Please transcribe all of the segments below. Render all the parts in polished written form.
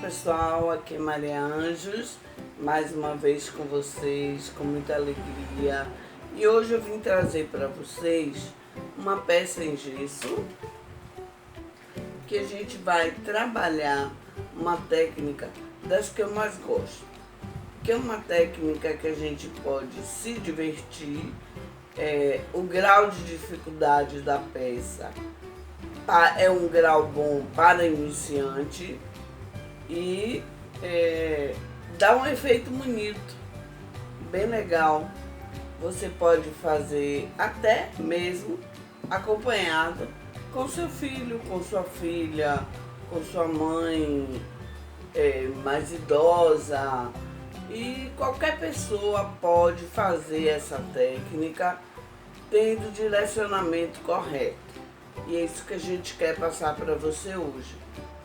pessoal, aqui é Maria Anjos, mais uma vez com vocês, com muita alegria. E hoje eu vim trazer para vocês uma peça em gesso que a gente vai trabalhar uma técnica das que eu mais gosto, que é uma técnica que a gente pode se divertir, o grau de dificuldade da peça é um grau bom para iniciante e dá um efeito bonito, bem legal. Você pode fazer até mesmo acompanhado com seu filho, com sua filha, com sua mãe mais idosa, e qualquer pessoa pode fazer essa técnica tendo o direcionamento correto. E é isso que a gente quer passar para você hoje.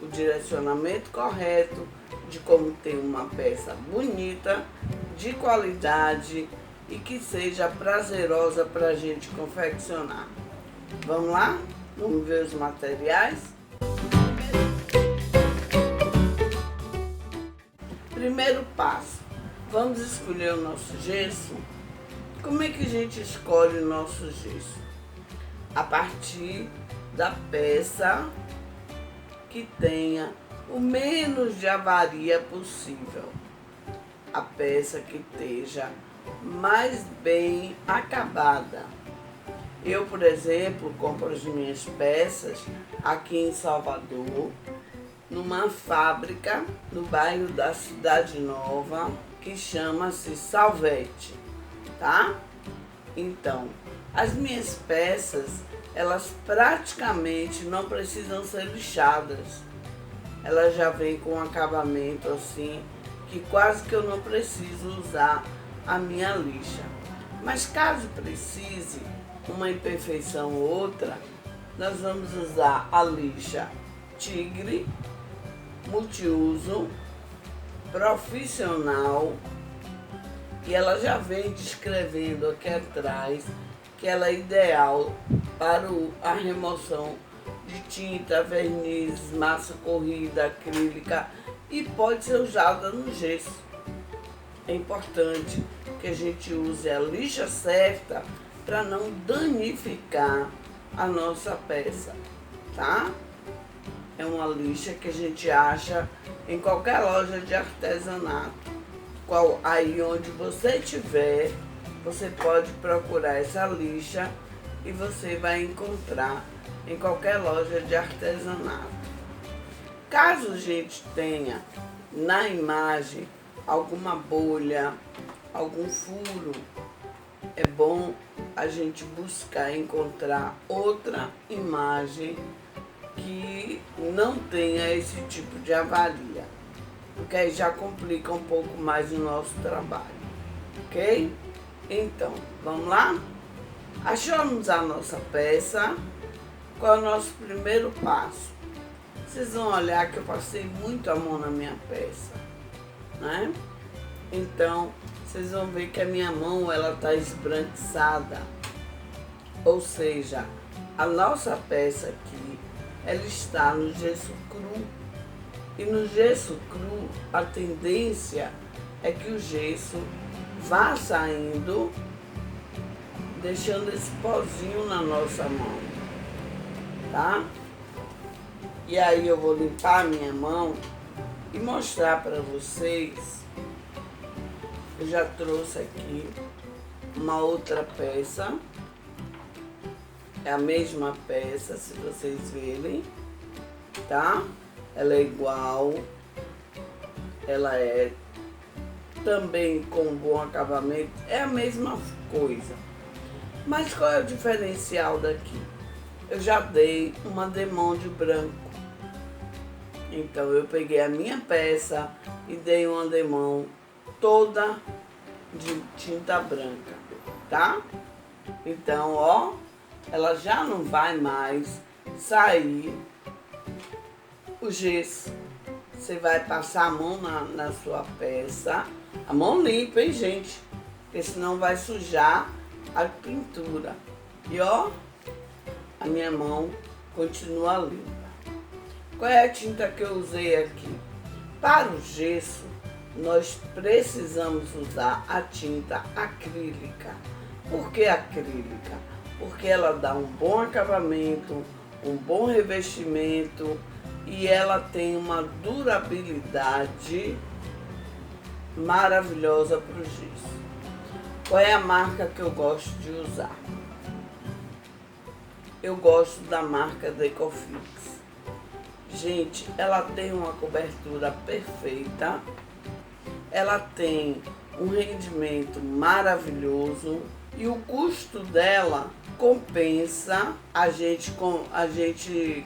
O direcionamento correto de como ter uma peça bonita, de qualidade e que seja prazerosa para a gente confeccionar. Vamos lá? Vamos ver os materiais? Primeiro passo, vamos escolher o nosso gesso. Como é que a gente escolhe o nosso gesso? A partir da peça que tenha o menos de avaria possível. A peça que esteja mais bem acabada. Eu, por exemplo, compro as minhas peças aqui em Salvador, numa fábrica no bairro da Cidade Nova, que chama-se Salvete, tá? Então, as minhas peças, elas praticamente não precisam ser lixadas. Elas já vêm com um acabamento assim, que quase que eu não preciso usar a minha lixa. Mas caso precise uma imperfeição ou outra, nós vamos usar a lixa Tigre, multiuso, profissional, e ela já vem descrevendo aqui atrás que ela é ideal para a remoção de tinta, verniz, massa corrida, acrílica, e pode ser usada no gesso. É importante que a gente use a lixa certa para não danificar a nossa peça, tá? É uma lixa que a gente acha em qualquer loja de artesanato. Aí onde você estiver, você pode procurar essa lixa e você vai encontrar em qualquer loja de artesanato. Caso a gente tenha na imagem alguma bolha, algum furo, é bom a gente buscar encontrar outra imagem que não tenha esse tipo de avaria, porque aí já complica um pouco mais o nosso trabalho, ok? Então, vamos lá? Achamos a nossa peça. Qual é o nosso primeiro passo? Vocês vão olhar que eu passei muito a mão na minha peça, né? Então, vocês vão ver que a minha mão, ela tá esbranquiçada. Ou seja, a nossa peça aqui, ela está no gesso cru. E no gesso cru, a tendência é que o gesso vá saindo, deixando esse pozinho na nossa mão, tá? E aí eu vou limpar a minha mão e mostrar para vocês. Eu já trouxe aqui uma outra peça. É a mesma peça, se vocês verem, tá? Ela é igual. Ela é também com bom acabamento. É a mesma coisa. Mas qual é o diferencial daqui? Eu já dei uma demão de branco. Então eu peguei a minha peça e dei uma demão toda de tinta branca, tá? Então, ó, ela já não vai mais sair o gesso. Você vai passar a mão na sua peça, a mão limpa, hein, gente? Porque senão vai sujar a pintura. E ó, a minha mão continua limpa. Qual é a tinta que eu usei aqui? Para o gesso, nós precisamos usar a tinta acrílica. Por que acrílica? Porque ela dá um bom acabamento, um bom revestimento e ela tem uma durabilidade maravilhosa para o gesso. Qual é a marca que eu gosto de usar? Eu gosto da marca Decofix. Gente, ela tem uma cobertura perfeita, ela tem um rendimento maravilhoso e o custo dela compensa a gente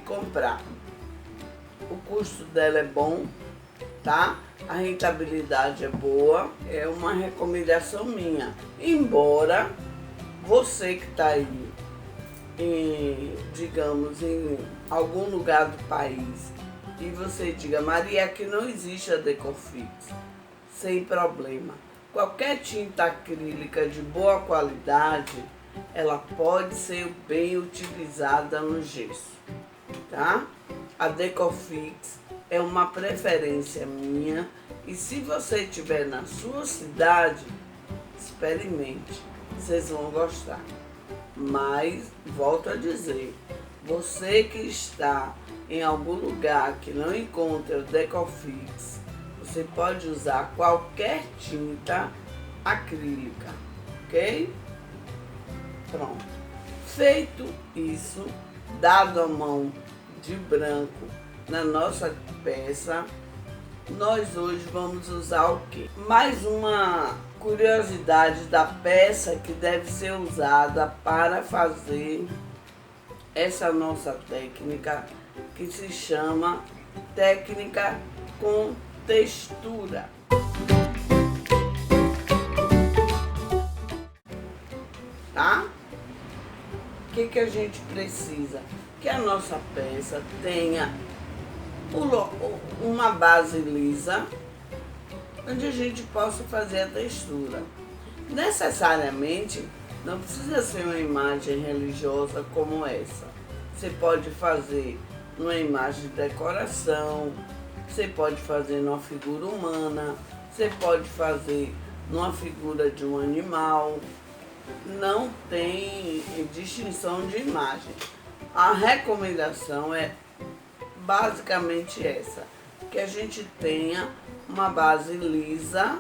comprar. O custo dela é bom, tá? A rentabilidade é boa, é uma recomendação minha. Embora você que está aí, digamos, em algum lugar do país e você diga, Maria, aqui não existe a Decofix, sem problema. Qualquer tinta acrílica de boa qualidade, ela pode ser bem utilizada no gesso, tá? A Decofix é uma preferência minha e se você tiver na sua cidade, experimente, vocês vão gostar. Mas, volto a dizer, você que está em algum lugar que não encontra o Decofix, você pode usar qualquer tinta acrílica, ok? Pronto. Feito isso, dado a mão de branco na nossa peça, nós hoje vamos usar o quê? Mais uma curiosidade da peça que deve ser usada para fazer essa nossa técnica, que se chama técnica com textura. Tá? O que a gente precisa? Que a nossa peça tenha uma base lisa, onde a gente possa fazer a textura. Necessariamente, não precisa ser uma imagem religiosa como essa. Você pode fazer numa imagem de decoração, você pode fazer numa figura humana, você pode fazer numa figura de um animal. Não tem distinção de imagem. A recomendação é basicamente essa, que a gente tenha uma base lisa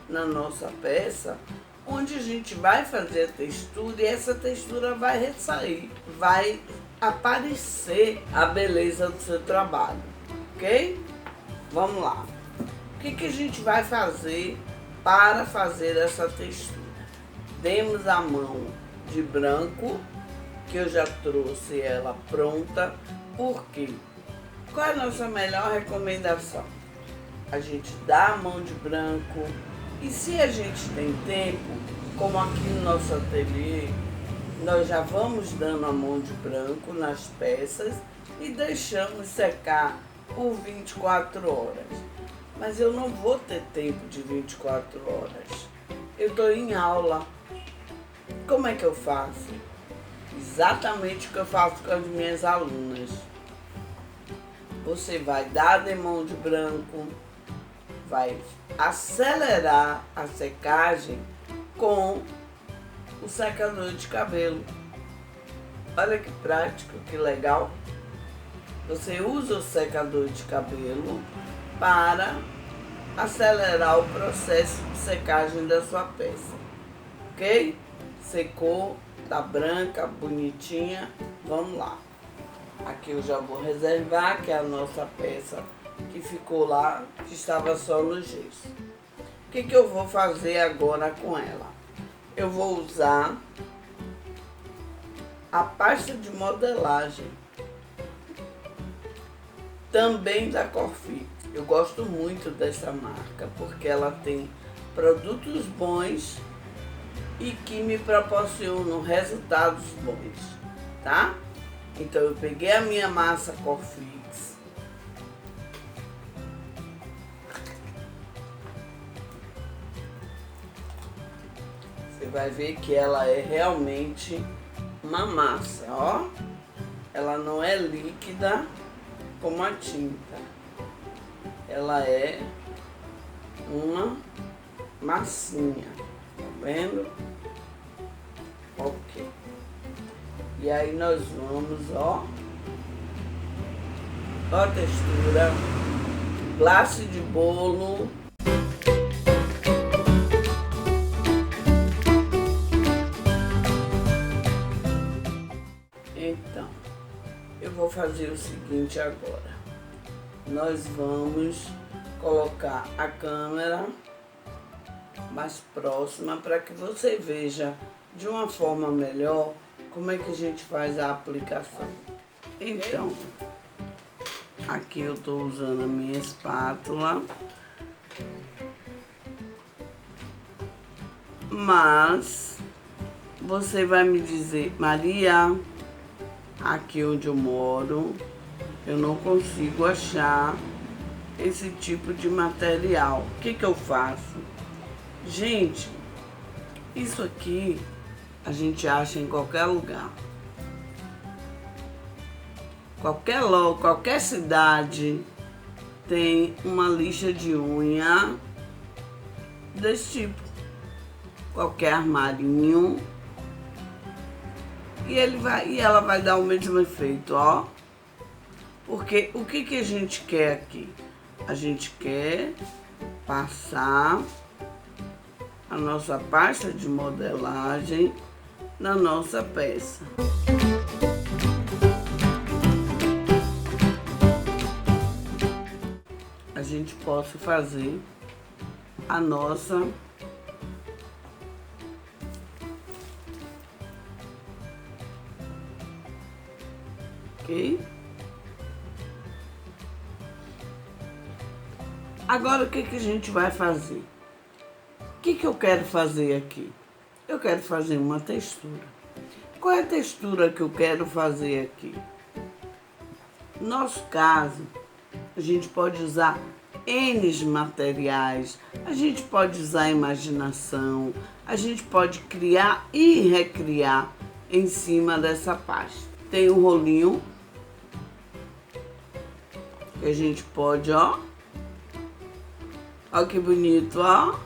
na nossa peça, onde a gente vai fazer a textura e essa textura vai ressair, vai aparecer a beleza do seu trabalho, ok? Vamos lá. O que a gente vai fazer para fazer essa textura? Demos a mão de branco, que eu já trouxe ela pronta. Por quê? Qual é a nossa melhor recomendação? A gente dá a mão de branco e se a gente tem tempo, como aqui no nosso ateliê, nós já vamos dando a mão de branco nas peças e deixamos secar por 24 horas. Mas eu não vou ter tempo de 24 horas. Eu estou em aula. Como é que eu faço? Exatamente o que eu faço com as minhas alunas. Você vai dar a mão de branco, vai acelerar a secagem com o secador de cabelo. Olha que prático, que legal. Você usa o secador de cabelo para acelerar o processo de secagem da sua peça, ok? Secou, tá branca, bonitinha, vamos lá. Aqui eu já vou reservar, que é a nossa peça que ficou lá, que estava só no gesso. O que eu vou fazer agora com ela? Eu vou usar a pasta de modelagem, também da Corfix. Eu gosto muito dessa marca, porque ela tem produtos bons e que me proporcionam resultados bons, tá? Então eu peguei a minha massa Corfix, você vai ver que ela é realmente uma massa, ó. Ela não é líquida como a tinta, ela é uma massinha, tá vendo? Ok. E aí nós vamos, ó a textura, glace de bolo. Então, eu vou fazer o seguinte agora. Nós vamos colocar a câmera mais próxima para que você veja de uma forma melhor como é que a gente faz a aplicação. Então, aqui eu estou usando a minha espátula, mas você vai me dizer, Maria, aqui onde eu moro, eu não consigo achar esse tipo de material. O que eu faço? Gente, isso aqui a gente acha em qualquer lugar. Qualquer cidade tem uma lixa de unha desse tipo. Qualquer armarinho. E ela vai dar o mesmo efeito, ó. Porque o que a gente quer aqui? A gente quer passar a nossa pasta de modelagem na nossa peça. A gente possa fazer a nossa ok? Agora o que a gente vai fazer? O que eu quero fazer aqui? Eu quero fazer uma textura. Qual é a textura que eu quero fazer aqui? No nosso caso, a gente pode usar N materiais, a gente pode usar a imaginação, a gente pode criar e recriar em cima dessa pasta. Tem um rolinho que a gente pode, ó. Ó que bonito, ó.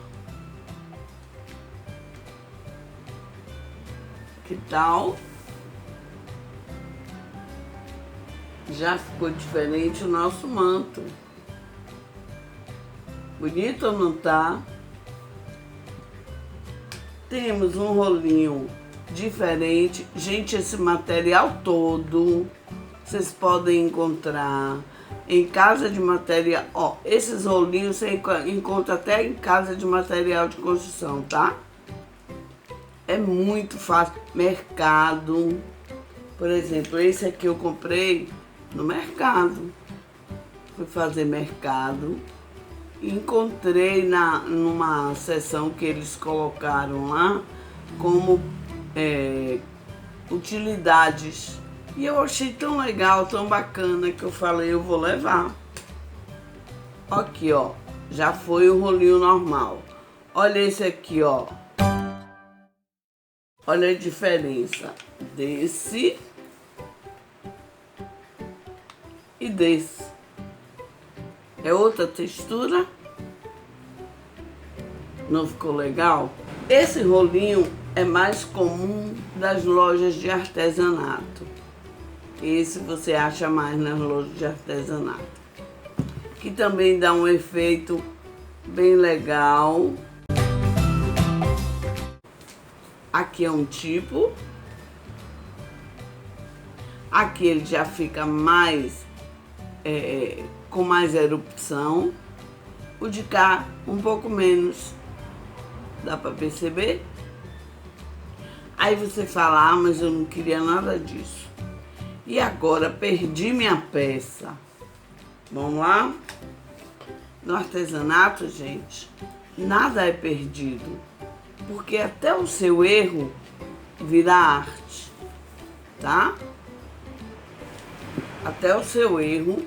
Que tal? Já ficou diferente o nosso manto. Bonito ou não tá? Temos um rolinho diferente. Gente, esse material todo vocês podem encontrar em casa de material. Ó, esses rolinhos você encontra até em casa de material de construção, tá? É muito fácil. Mercado. Por exemplo, esse aqui eu comprei no mercado. Fui fazer mercado. Encontrei numa seção que eles colocaram lá como utilidades. E eu achei tão legal, tão bacana, que eu falei, eu vou levar. Aqui, ó, já foi o rolinho normal. Olha esse aqui, ó. Olha a diferença desse e desse. É outra textura. Não ficou legal? Esse rolinho é mais comum das lojas de artesanato. Esse você acha mais nas lojas de artesanato. Que também dá um efeito bem legal. Aqui é um tipo. Aqui ele já fica mais com mais erupção. O de cá um pouco menos. Dá para perceber? Aí você fala, ah, mas eu não queria nada disso. E agora perdi minha peça. Vamos lá? No artesanato, gente, nada é perdido. Porque até o seu erro vira arte, tá? Até o seu erro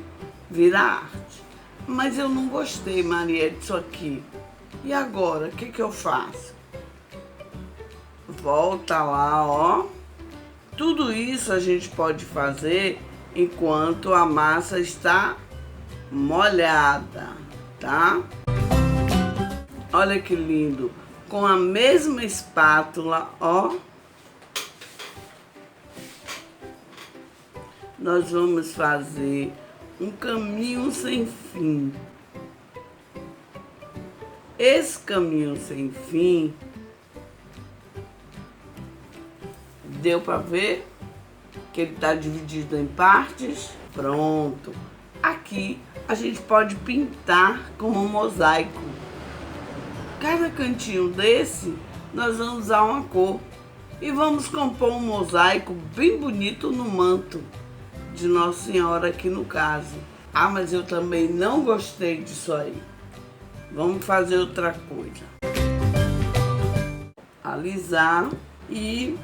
vira arte. Mas eu não gostei, Maria, disso aqui. E agora, o que eu faço? Volta lá, ó. Tudo isso a gente pode fazer enquanto a massa está molhada. tá? Olha que lindo, com a mesma espátula, ó, nós vamos fazer um caminho sem fim. Esse caminho sem fim, deu para ver que ele está dividido em partes? Pronto. Aqui a gente pode pintar como um mosaico. Cada cantinho desse, nós vamos usar uma cor e vamos compor um mosaico bem bonito no manto de Nossa Senhora aqui no caso. Ah, mas eu também não gostei disso aí. Vamos fazer outra coisa. Alisar e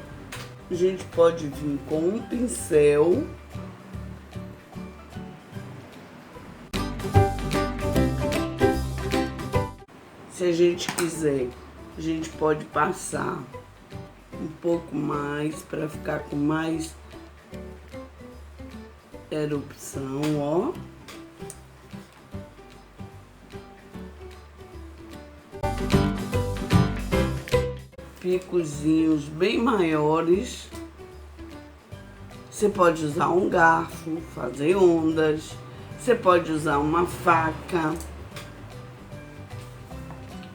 a gente pode vir com um pincel. Se a gente quiser, a gente pode passar um pouco mais para ficar com mais erupção, ó. Picozinhos bem maiores. Você pode usar um garfo, fazer ondas. Você pode usar uma faca,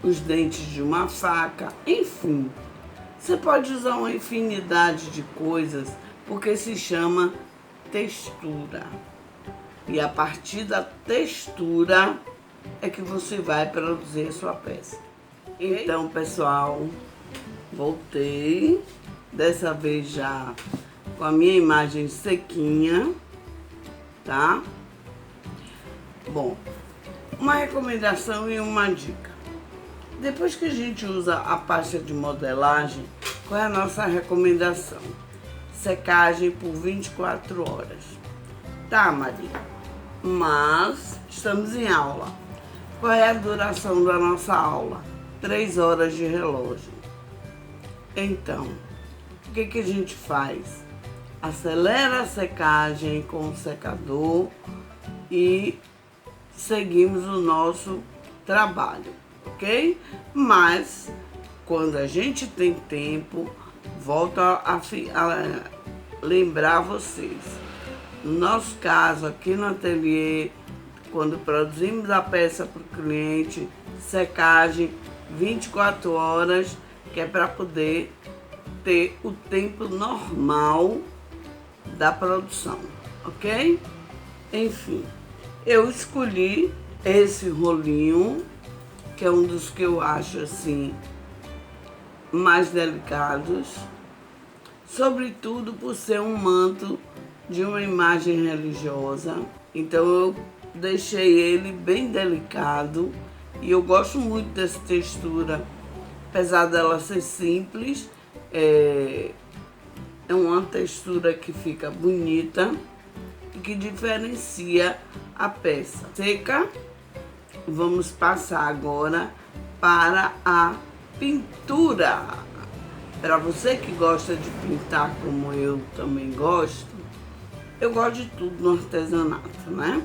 os dentes de uma faca, enfim. Você pode usar uma infinidade de coisas, porque se chama textura. E a partir da textura é que você vai produzir a sua peça. Então, pessoal, voltei, dessa vez já com a minha imagem sequinha, tá? Bom, uma recomendação e uma dica. Depois que a gente usa a pasta de modelagem, qual é a nossa recomendação? Secagem por 24 horas. Tá, Maria? Mas estamos em aula. Qual é a duração da nossa aula? 3 horas de relógio. Então, o que a gente faz? Acelera a secagem com o secador e seguimos o nosso trabalho, ok? Mas, quando a gente tem tempo, volto a lembrar vocês. No nosso caso, aqui no ateliê, quando produzimos a peça para o cliente, secagem 24 horas, que é para poder ter o tempo normal da produção, ok? Enfim, eu escolhi esse rolinho, que é um dos que eu acho assim mais delicados, sobretudo por ser um manto de uma imagem religiosa. Então eu deixei ele bem delicado e eu gosto muito dessa textura, apesar dela ser simples, é uma textura que fica bonita e que diferencia a peça. Seca, vamos passar agora para a pintura. Para você que gosta de pintar como eu também gosto, eu gosto de tudo no artesanato, né?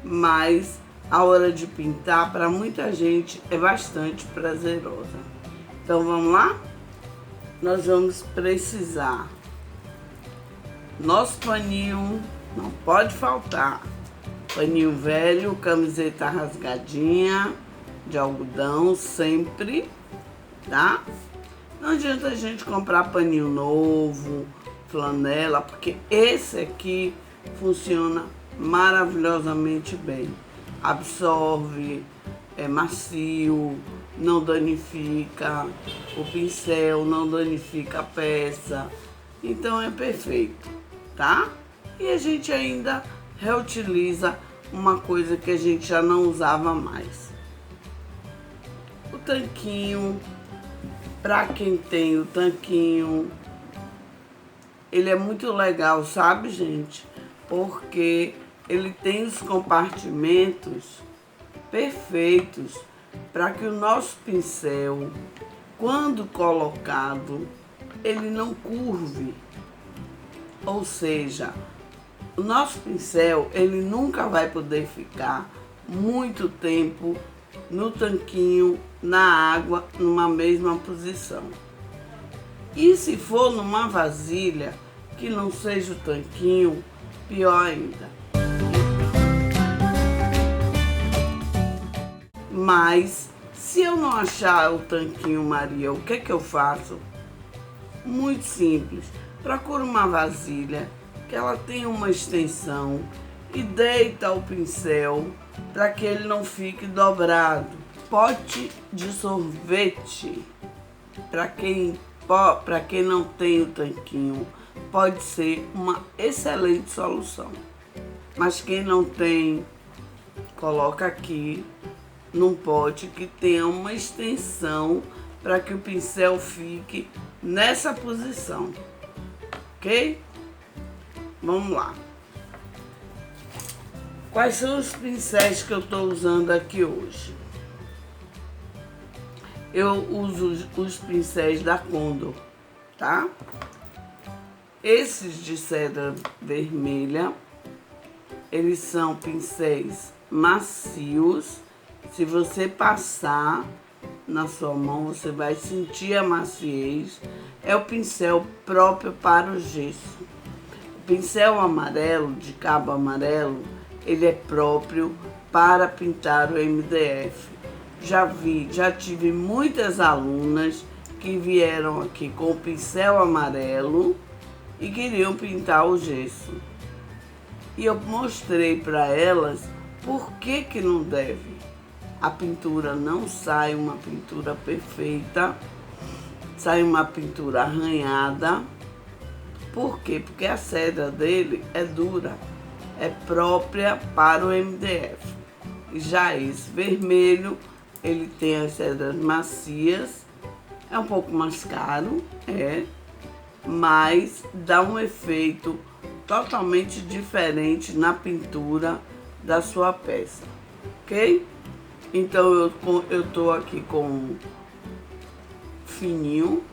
Mas a hora de pintar, para muita gente, é bastante prazerosa. Então vamos lá? Nós vamos precisar nosso paninho, não pode faltar. Paninho velho, camiseta rasgadinha de algodão, sempre, tá? Não adianta a gente comprar paninho novo, flanela, porque esse aqui funciona maravilhosamente bem. Absorve, é macio, não danifica o pincel, não danifica a peça. Então é perfeito, tá? E a gente ainda reutiliza uma coisa que a gente já não usava mais. O tanquinho, para quem tem o tanquinho, ele é muito legal, sabe, gente? Porque ele tem os compartimentos perfeitos para que o nosso pincel, quando colocado, ele não curve. Ou seja, o nosso pincel, ele nunca vai poder ficar muito tempo no tanquinho, na água, numa mesma posição. E se for numa vasilha que não seja o tanquinho, pior ainda. Mas se eu não achar o tanquinho Maria, o que é que eu faço? Muito simples. Procura uma vasilha que ela tenha uma extensão e deita o pincel para que ele não fique dobrado. Pote de sorvete, para quem não tem o tanquinho, pode ser uma excelente solução. Mas quem não tem, coloca aqui num pote que tenha uma extensão para que o pincel fique nessa posição, ok? Vamos lá. Quais são os pincéis que eu estou usando aqui hoje? Eu uso os pincéis da Condor, tá? Esses de cera vermelha, eles são pincéis macios. Se você passar na sua mão, você vai sentir a maciez. É o pincel próprio para o gesso. O pincel amarelo, de cabo amarelo, ele é próprio para pintar o MDF. Já tive muitas alunas que vieram aqui com o pincel amarelo e queriam pintar o gesso. E eu mostrei para elas por que não deve. A pintura não sai uma pintura perfeita, sai uma pintura arranhada. Por quê? Porque a cera dele é dura, é própria para o MDF. Já esse vermelho, ele tem as cedras macias, é um pouco mais caro, mas dá um efeito totalmente diferente na pintura da sua peça, ok? Então eu tô aqui com fininho,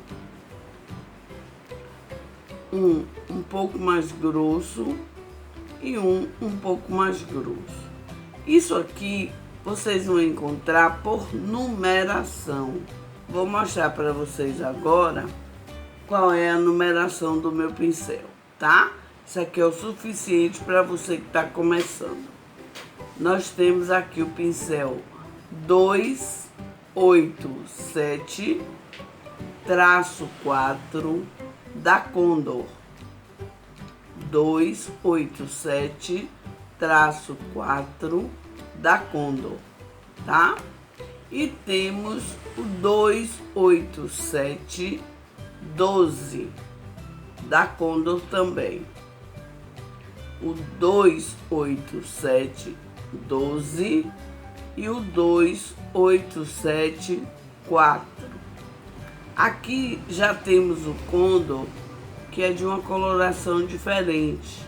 um pouco mais grosso e um pouco mais grosso. Isso aqui vocês vão encontrar por numeração. Vou mostrar para vocês agora qual é a numeração do meu pincel, tá? Isso aqui é o suficiente para você que está começando. Nós temos aqui o pincel 287-4 da Condor. 287-4 da Condor, tá? E temos o 287-12 da Condor também. O 287-12 e o 287-4. Aqui já temos o Condor, que é de uma coloração diferente.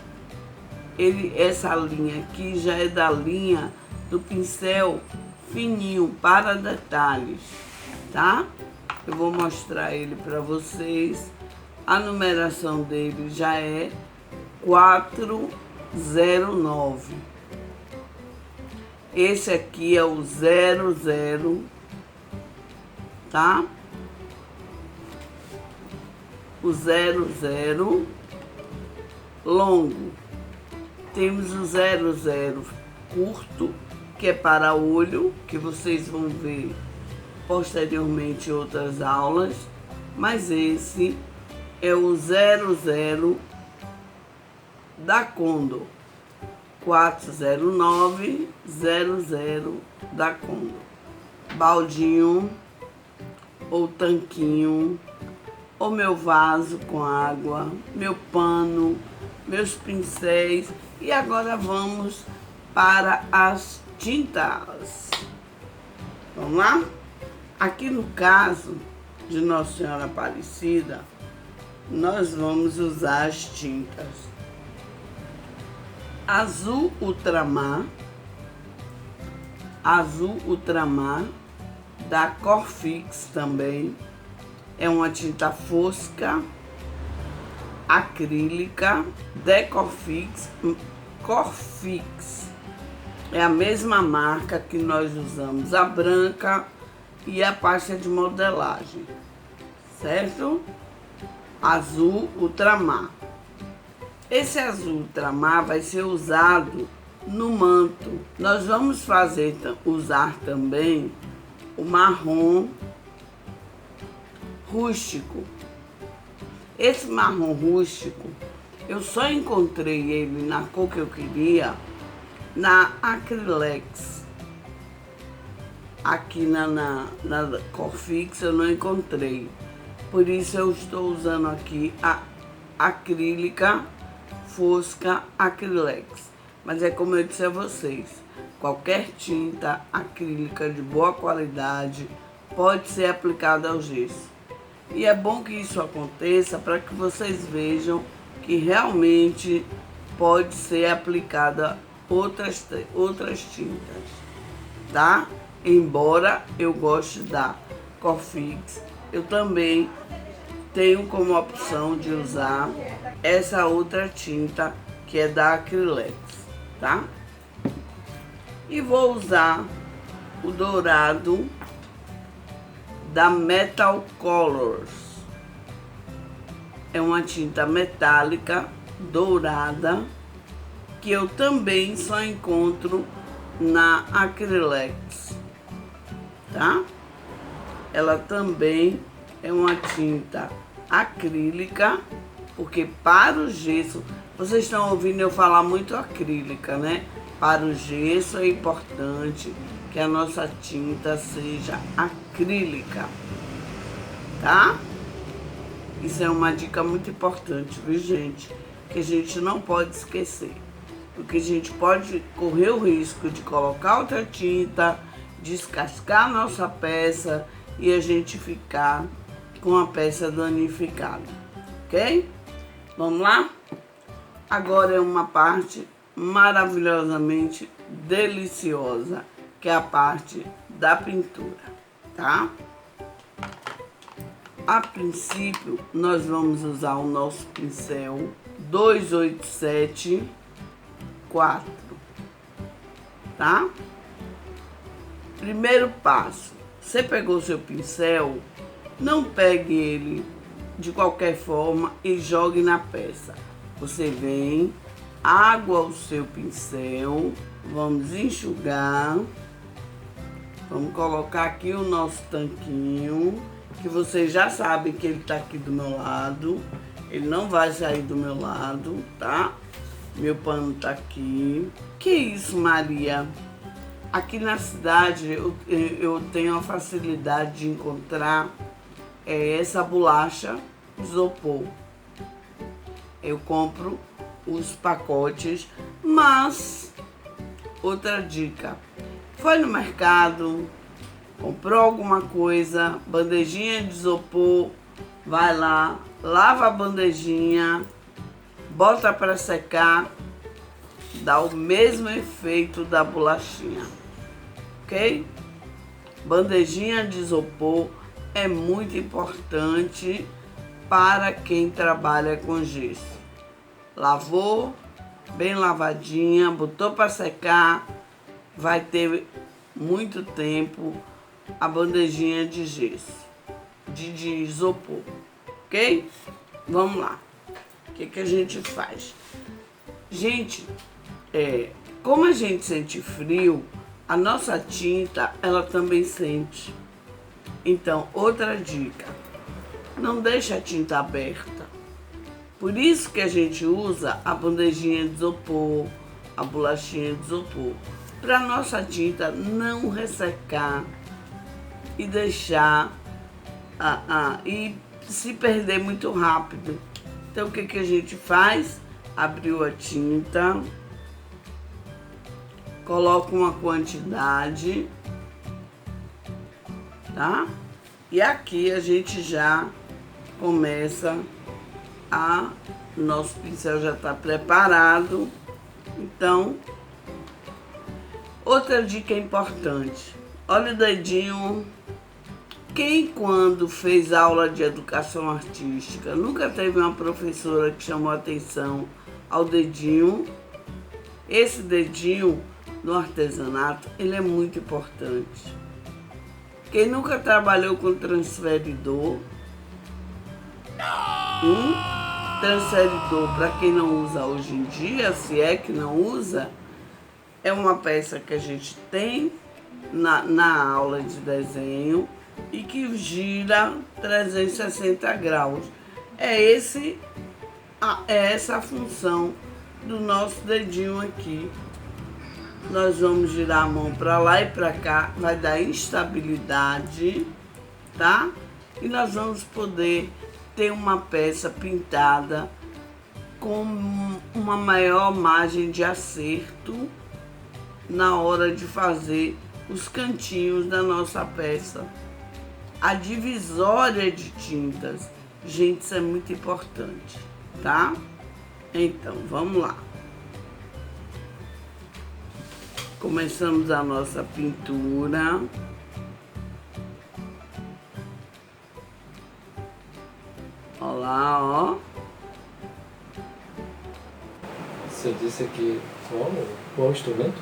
Essa linha aqui já é da linha do pincel fininho para detalhes, tá? Eu vou mostrar ele para vocês. A numeração dele já é 409. Esse aqui é o 00, tá? O 00 longo. Temos o 00 curto, que é para olho, que vocês vão ver posteriormente em outras aulas. Mas esse é o 00 da Condor. 409-00 da Condor. Baldinho ou tanquinho, ou meu vaso com água, meu pano, meus pincéis. E agora vamos para as tintas. Vamos lá? Aqui no caso de Nossa Senhora Aparecida, nós vamos usar as tintas azul ultramar da Corfix também. É uma tinta fosca, acrílica, Decorfix, Corfix. É a mesma marca que nós usamos, a branca e a pasta de modelagem, certo? Azul ultramar. Esse azul ultramar vai ser usado no manto. Nós vamos usar também o marrom rústico. Esse marrom rústico, eu só encontrei ele na cor que eu queria na Acrylex. Aqui na Corfix eu não encontrei. Por isso eu estou usando aqui a acrílica Fosca Acrylex. Mas é como eu disse a vocês, qualquer tinta acrílica de boa qualidade pode ser aplicada ao gesso. E é bom que isso aconteça para que vocês vejam que realmente pode ser aplicada outras tintas, tá? Embora eu goste da Corfix, eu também tenho como opção de usar essa outra tinta que é da Acrylex, tá? E vou usar o dourado da Metal Colors. É uma tinta metálica dourada que eu também só encontro na Acrylex, tá? Ela também é uma tinta acrílica, porque para o gesso, vocês estão ouvindo eu falar muito acrílica, né? Para o gesso é importante que a nossa tinta seja acrílica, tá? Isso é uma dica muito importante, viu, gente? Que a gente não pode esquecer. Porque a gente pode correr o risco de colocar outra tinta, descascar a nossa peça e a gente ficar com a peça danificada, ok? Vamos lá? Agora é uma parte maravilhosamente deliciosa, que é a parte da pintura, tá? A princípio, nós vamos usar o nosso pincel 287-4, tá? Primeiro passo, você pegou o seu pincel, não pegue ele de qualquer forma e jogue na peça. Você vem, água o seu pincel, vamos enxugar, vamos colocar aqui o nosso tanquinho, que vocês já sabem que ele tá aqui do meu lado, ele não vai sair do meu lado, tá? Meu pano tá aqui. Que isso, Maria? Aqui na cidade eu tenho a facilidade de encontrar essa bolacha isopor. Eu compro os pacotes, mas outra dica, foi no mercado, comprou alguma coisa, bandejinha de isopor, vai lá, lava a bandejinha, bota para secar, dá o mesmo efeito da bolachinha, ok? Bandejinha de isopor é muito importante para quem trabalha com gesso. Lavou, bem lavadinha, botou para secar, vai ter muito tempo a bandejinha de gesso, de isopor, ok? Vamos lá. O que a gente faz? Gente, como a gente sente frio, a nossa tinta, ela também sente. Então, outra dica, não deixa a tinta aberta. Por isso que a gente usa a bandejinha de isopor, a bolachinha de isopor, para nossa tinta não ressecar e deixar e se perder muito rápido. Então, o que a gente faz? Abriu a tinta, coloca uma quantidade, tá? E aqui a gente já começa nosso pincel já está preparado. Então, outra dica importante, olha o dedinho. Quem, quando fez aula de educação artística, nunca teve uma professora que chamou atenção ao dedinho? Esse dedinho no artesanato, ele é muito importante. Quem nunca trabalhou com transferidor, um transferidor, para quem não usa hoje em dia, se é que não usa, é uma peça que a gente tem na aula de desenho e que gira 360 graus. É essa a função do nosso dedinho aqui. Nós vamos girar a mão para lá e para cá, vai dar instabilidade, tá? E nós vamos poder ter uma peça pintada com uma maior margem de acerto na hora de fazer os cantinhos da nossa peça. A divisória de tintas, gente, isso é muito importante, tá? Então, vamos lá. Começamos a nossa pintura. Olha lá, ó. Você disse aqui qual instrumento?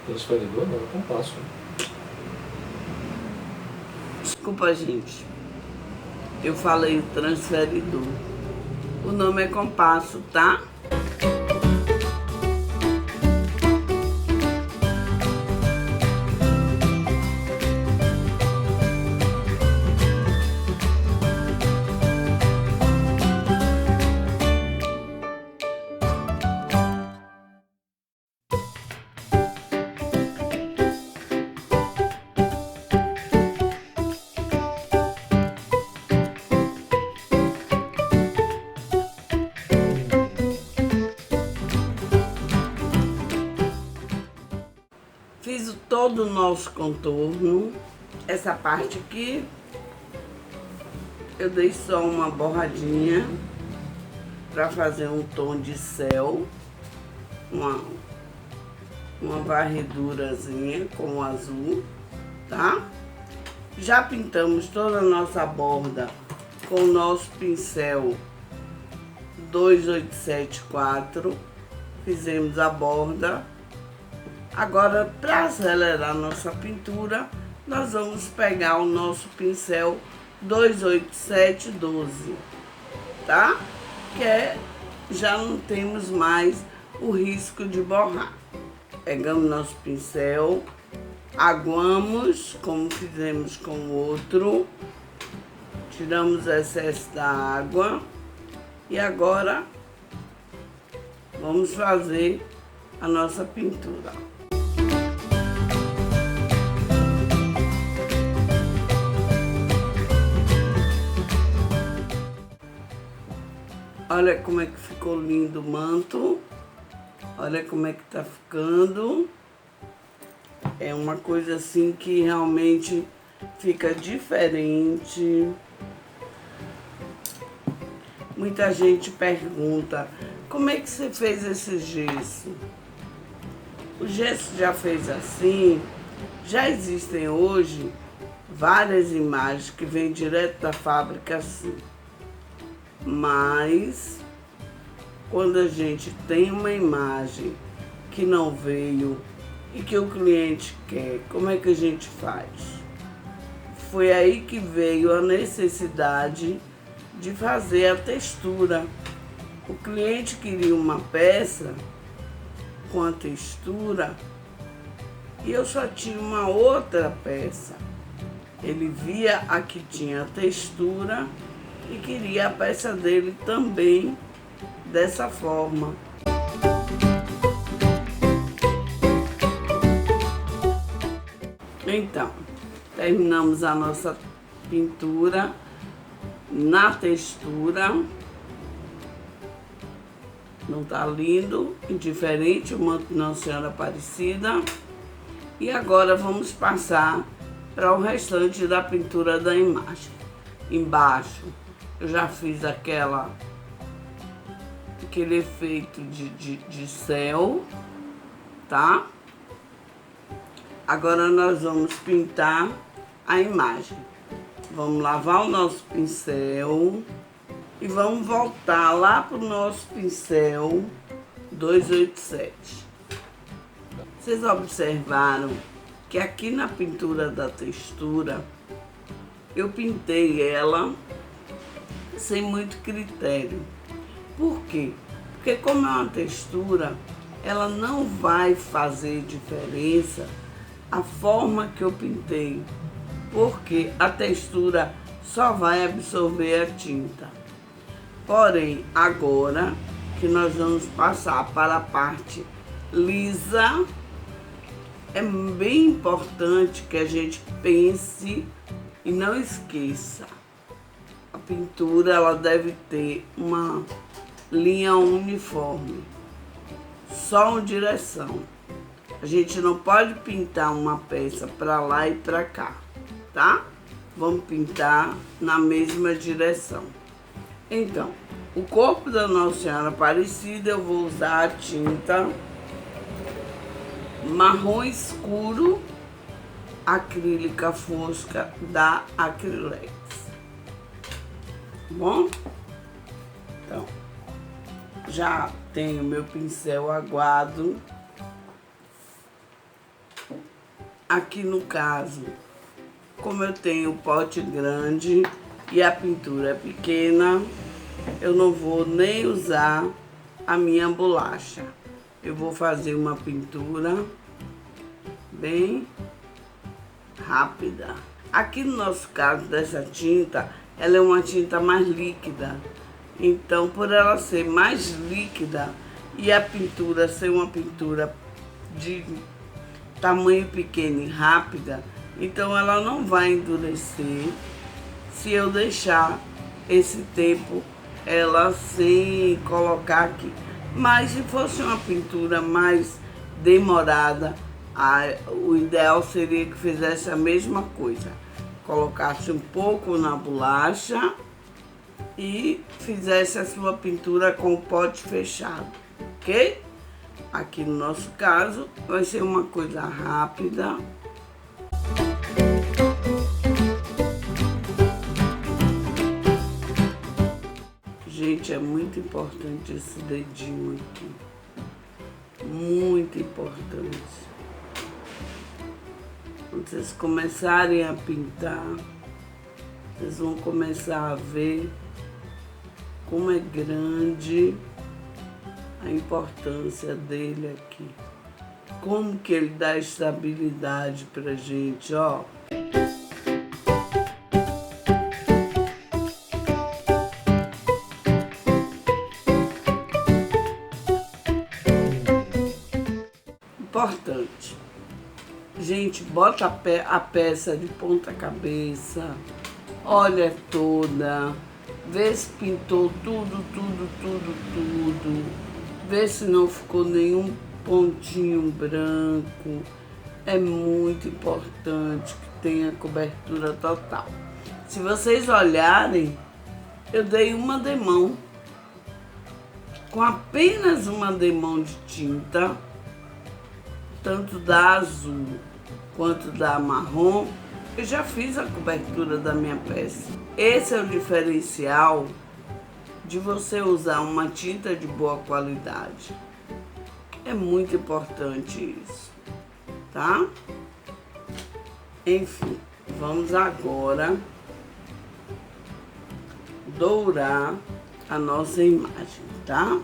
Transferidor? Não, é compasso. Desculpa, gente. Eu falei o transferidor. O nome é compasso, tá? Fiz todo o nosso contorno. Essa parte aqui eu dei só uma borradinha para fazer um tom de céu, uma varredurazinha com o azul, tá? Já pintamos toda a nossa borda com o nosso pincel 2874, fizemos a borda. Agora, para acelerar nossa pintura, nós vamos pegar o nosso pincel 28712, tá? Já não temos mais o risco de borrar. Pegamos nosso pincel, aguamos, como fizemos com o outro, tiramos o excesso da água e agora vamos fazer a nossa pintura. Olha como é que ficou lindo o manto. Olha como é que tá ficando. É uma coisa assim que realmente fica diferente. Muita gente pergunta, como é que você fez esse gesso? O gesso já fez assim. Já existem hoje várias imagens que vêm direto da fábrica assim. Mas quando a gente tem uma imagem que não veio e que o cliente quer, como é que a gente faz? Foi aí que veio a necessidade de fazer a textura. O cliente queria uma peça com a textura e eu só tinha uma outra peça. Ele via a que tinha a textura e queria a peça dele também dessa forma. Então, terminamos a nossa pintura na textura. Não tá lindo, indiferente o manto de Nossa Senhora Aparecida. E agora vamos passar para o restante da pintura da imagem. Embaixo eu já fiz aquele efeito de céu, tá? Agora nós vamos pintar a imagem. Vamos lavar o nosso pincel e vamos voltar lá pro nosso pincel 287. Vocês observaram que aqui na pintura da textura eu pintei ela sem muito critério. Por quê? Porque como é uma textura, ela não vai fazer diferença a forma que eu pintei, porque a textura só vai absorver a tinta. Porém, agora que nós vamos passar para a parte lisa, é bem importante que a gente pense e não esqueça. A pintura ela deve ter uma linha uniforme, só uma direção. A gente não pode pintar uma peça para lá e para cá, tá? Vamos pintar na mesma direção. Então, o corpo da Nossa Senhora Aparecida eu vou usar a tinta marrom escuro acrílica fosca da Acrylex. Bom? Então, já tenho meu pincel aguado. Aqui no caso, como eu tenho o pote grande e a pintura é pequena, eu não vou nem usar a minha bolacha. Eu vou fazer uma pintura bem rápida. Aqui no nosso caso dessa tinta, ela é uma tinta mais líquida. Então, por ela ser mais líquida e a pintura ser uma pintura de tamanho pequeno e rápida, então ela não vai endurecer se eu deixar esse tempo ela sem colocar aqui. Mas se fosse uma pintura mais demorada, o ideal seria que fizesse a mesma coisa. Colocasse um pouco na bolacha e fizesse a sua pintura com o pote fechado, ok? Aqui no nosso caso vai ser uma coisa rápida. Gente, é muito importante esse dedinho aqui. Muito importante. Quando vocês começarem a pintar, vocês vão começar a ver como é grande a importância dele aqui. Como que ele dá estabilidade pra gente, ó. Importante. Gente, bota a peça de ponta cabeça, olha toda, vê se pintou tudo. Vê se não ficou nenhum pontinho branco. É muito importante que tenha cobertura total. Se vocês olharem, eu dei uma demão. Com apenas uma demão de tinta, tanto da azul quanto da marrom, eu já fiz a cobertura da minha peça. Esse é o diferencial de você usar uma tinta de boa qualidade. É muito importante isso, tá? Enfim, vamos agora dourar a nossa imagem, tá?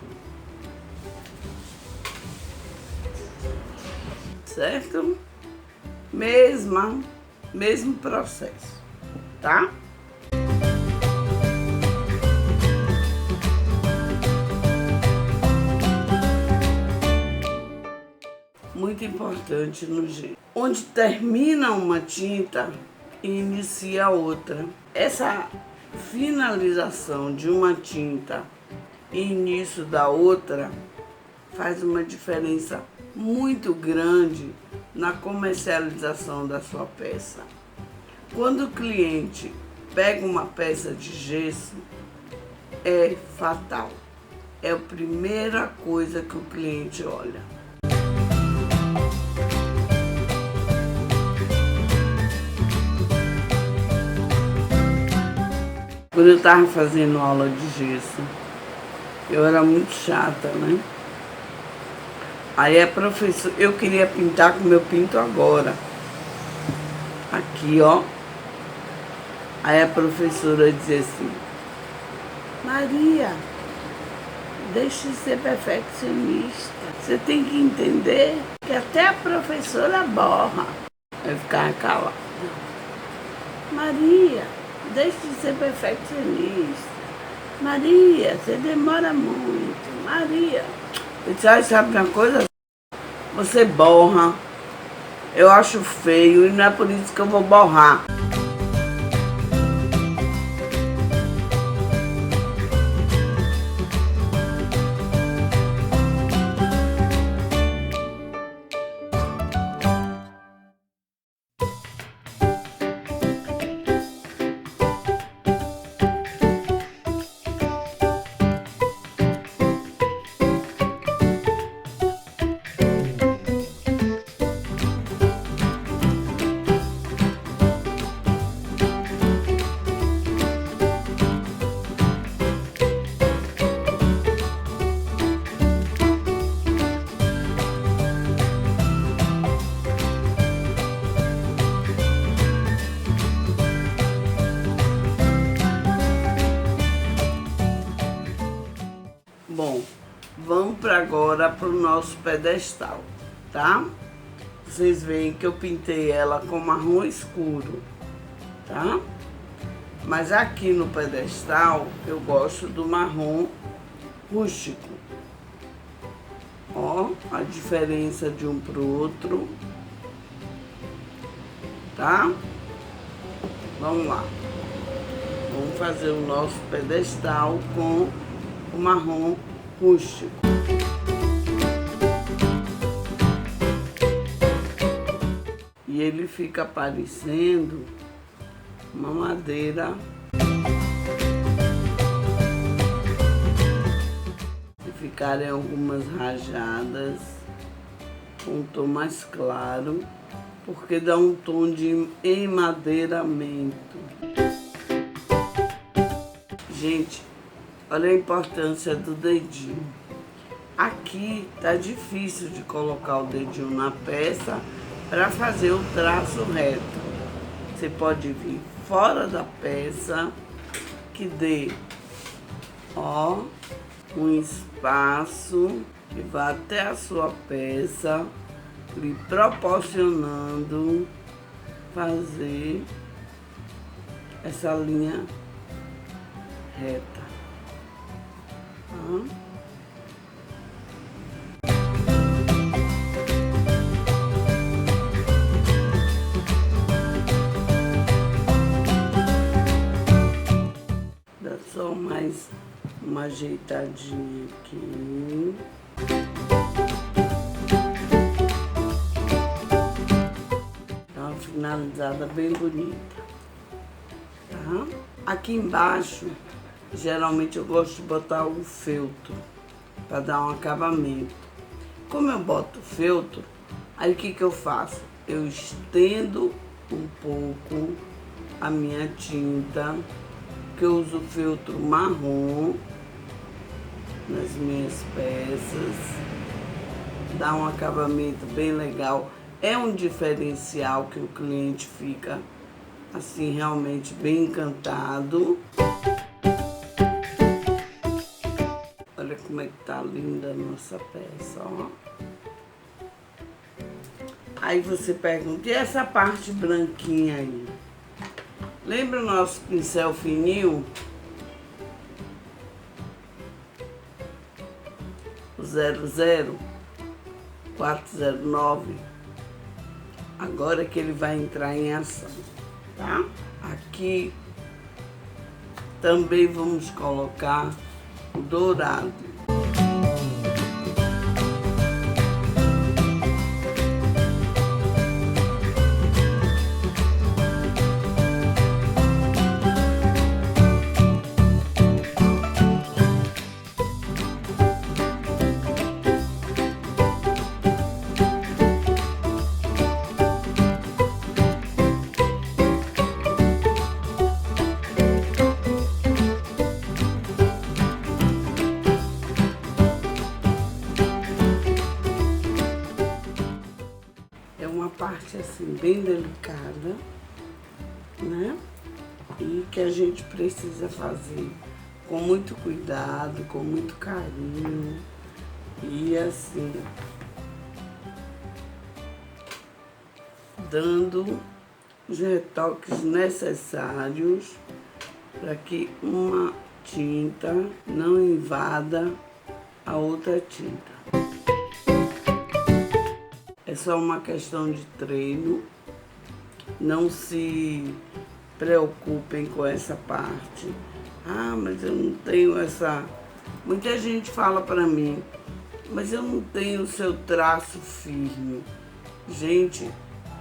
Certo? Mesmo processo, tá? Muito importante no jeito. Onde termina uma tinta e inicia outra. Essa finalização de uma tinta e início da outra faz uma diferença muito grande na comercialização da sua peça. Quando o cliente pega uma peça de gesso, é fatal. É a primeira coisa que o cliente olha. Quando eu estava fazendo aula de gesso, eu era muito chata, né? Aí a professora, eu queria pintar como eu pinto agora. Aqui, ó. Aí a professora dizia assim: Maria, deixe de ser perfeccionista. Você tem que entender que até a professora borra. Eu ficava calada. Maria, deixe de ser perfeccionista. Maria, você demora muito. Maria. Eu disse: ah, sabe uma coisa? Você borra. Eu acho feio e não é por isso que eu vou borrar. Bom, vamos agora para o nosso pedestal, tá? Vocês veem que eu pintei ela com marrom escuro, tá? Mas aqui no pedestal eu gosto do marrom rústico. Ó, a diferença de um pro outro, tá? Vamos lá. Vamos fazer o nosso pedestal com o marrom rústico. E ele fica parecendo uma madeira. Se ficarem algumas rajadas, com um tom mais claro, porque dá um tom de emadeiramento. Gente, olha a importância do dedinho. Aqui tá difícil de colocar o dedinho na peça para fazer o traço reto. Você pode vir fora da peça que dê, ó, um espaço que vá até a sua peça, lhe proporcionando fazer essa linha reta. Tá? Dá só mais uma ajeitadinha aqui. Dá uma finalizada bem bonita, tá? Aqui embaixo, geralmente eu gosto de botar o feltro para dar um acabamento. Como eu boto o feltro, aí o que eu faço? Eu estendo um pouco a minha tinta, que eu uso feltro marrom nas minhas peças, dá um acabamento bem legal. É um diferencial que o cliente fica assim realmente bem encantado. Olha como é que tá linda a nossa peça, ó. Aí você pergunta: e essa parte branquinha aí? Lembra o nosso pincel fininho? O 00409. Agora que ele vai entrar em ação, tá? Aqui também vamos colocar o dourado. parte assim bem delicada, né? E que a gente precisa fazer com muito cuidado, com muito carinho e assim dando os retoques necessários para que uma tinta não invada a outra tinta. É só uma questão de treino, não se preocupem com essa parte. Ah, mas eu não tenho essa... Muita gente fala para mim, mas eu não tenho o seu traço firme. Gente,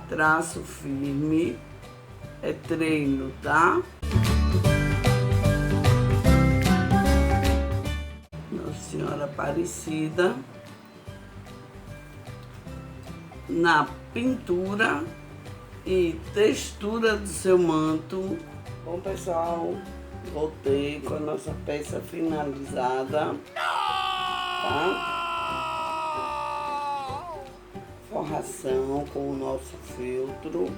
traço firme é treino, tá? Nossa Senhora Aparecida. Na pintura e textura do seu manto. Bom, pessoal, voltei com a nossa peça finalizada, tá? Forração com o nosso filtro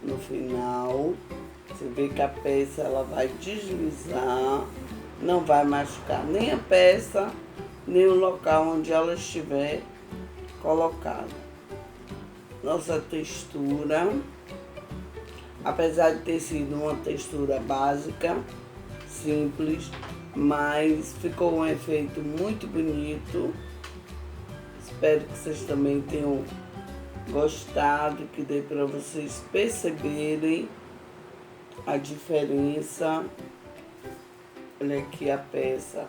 no final. Você vê que a peça ela vai deslizar, não vai machucar nem a peça, nem o local onde ela estiver colocada. Nossa textura, apesar de ter sido uma textura básica, simples, mas ficou um efeito muito bonito. Espero que vocês também tenham gostado, que dê para vocês perceberem a diferença. Olha aqui a peça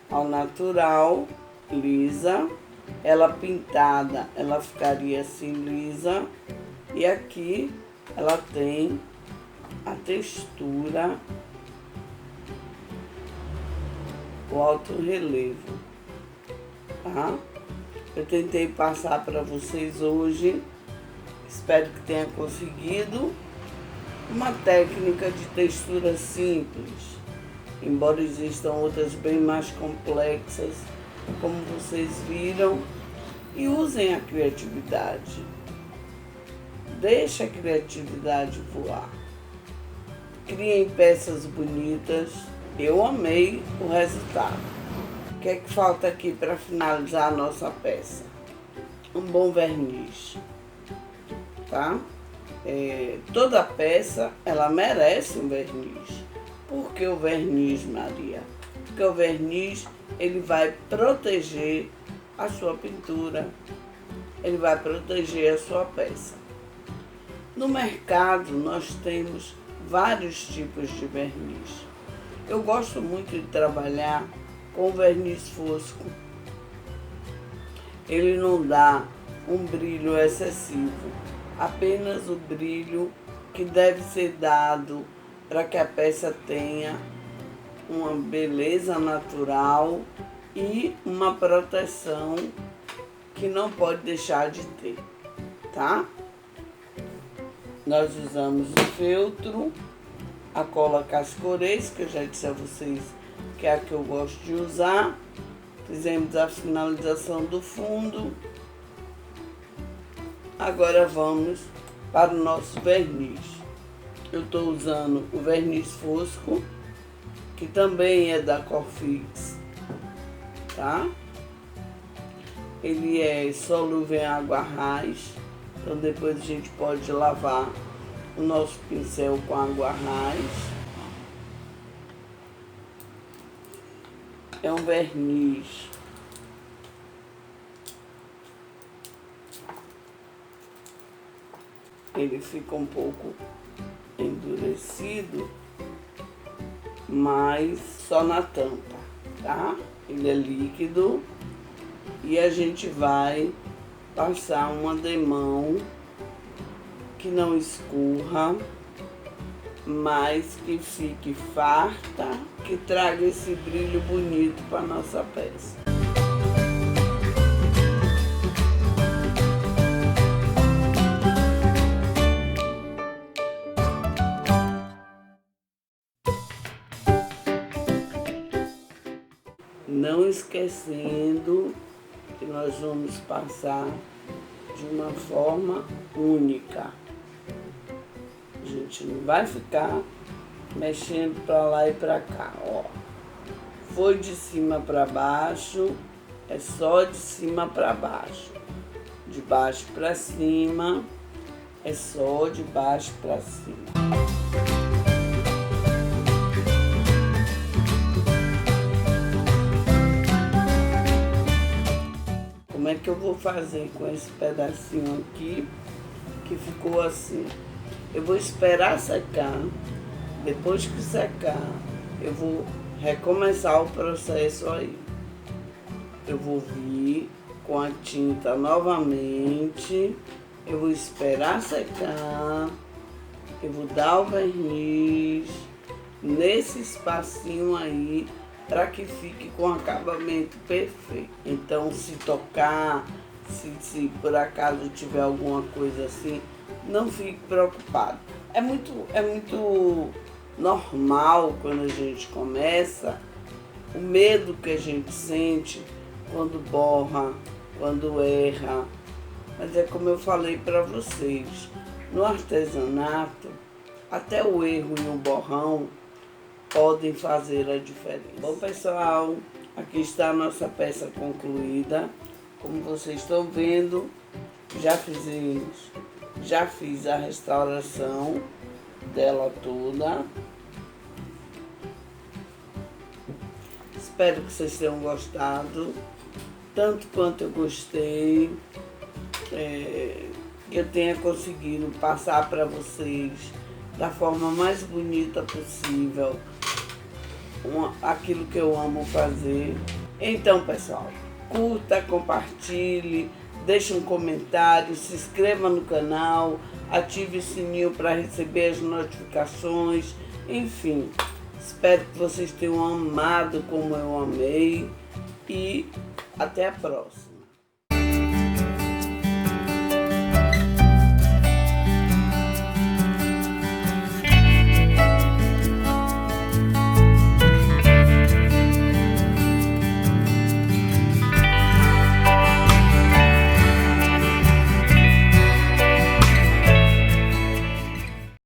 ao natural, lisa. Ela pintada, ela ficaria assim lisa. E aqui ela tem a textura, o alto relevo, tá? Eu tentei passar para vocês hoje, espero que tenha conseguido, uma técnica de textura simples, embora existam outras bem mais complexas, como vocês viram, e usem a criatividade. Deixe a criatividade voar. Criem peças bonitas. Eu amei o resultado. O que é que falta aqui para finalizar a nossa peça? Um bom verniz, tá? Toda peça, ela merece um verniz. Por que o verniz, Maria? Porque o verniz, ele vai proteger a sua pintura, ele vai proteger a sua peça. No mercado, nós temos vários tipos de verniz. Eu gosto muito de trabalhar com verniz fosco. Ele não dá um brilho excessivo, apenas o brilho que deve ser dado para que a peça tenha uma beleza natural e uma proteção que não pode deixar de ter, tá? Nós usamos o feltro, a cola cascorês, que eu já disse a vocês que é a que eu gosto de usar. Fizemos a finalização do fundo. Agora vamos para o nosso verniz. Eu estou usando o verniz fosco, que também é da Corfix, tá? Ele é solúvel em água raiz, então depois a gente pode lavar o nosso pincel com água raiz. É um verniz ele fica um pouco endurecido, mas só na tampa, tá? Ele é líquido e a gente vai passar uma demão que não escorra, mas que fique farta, que traga esse brilho bonito para nossa peça. Não esquecendo que nós vamos passar de uma forma única. A gente não vai ficar mexendo para lá e para cá, ó. Foi de cima para baixo, é só de cima para baixo. De baixo para cima, é só de baixo para cima. Como é que eu vou fazer com esse pedacinho aqui que ficou assim? Eu vou esperar secar. Depois que secar, eu vou recomeçar o processo aí. Eu vou vir com a tinta novamente. Eu vou esperar secar. Eu vou dar o verniz nesse espacinho aí para que fique com acabamento perfeito. Então, se tocar, se por acaso tiver alguma coisa assim, não fique preocupado. É muito normal quando a gente começa, o medo que a gente sente quando borra, quando erra. Mas é como eu falei para vocês, no artesanato, até o erro e o borrão podem fazer a diferença. Bom, pessoal, aqui está a nossa peça concluída. Como vocês estão vendo, já fiz a restauração dela toda. Espero que vocês tenham gostado, tanto quanto eu gostei, que eu tenha conseguido passar para vocês da forma mais bonita possível aquilo que eu amo fazer. Então, pessoal, curta, compartilhe, deixe um comentário, se inscreva no canal, ative o sininho para receber as notificações. Enfim, espero que vocês tenham amado como eu amei e até a próxima.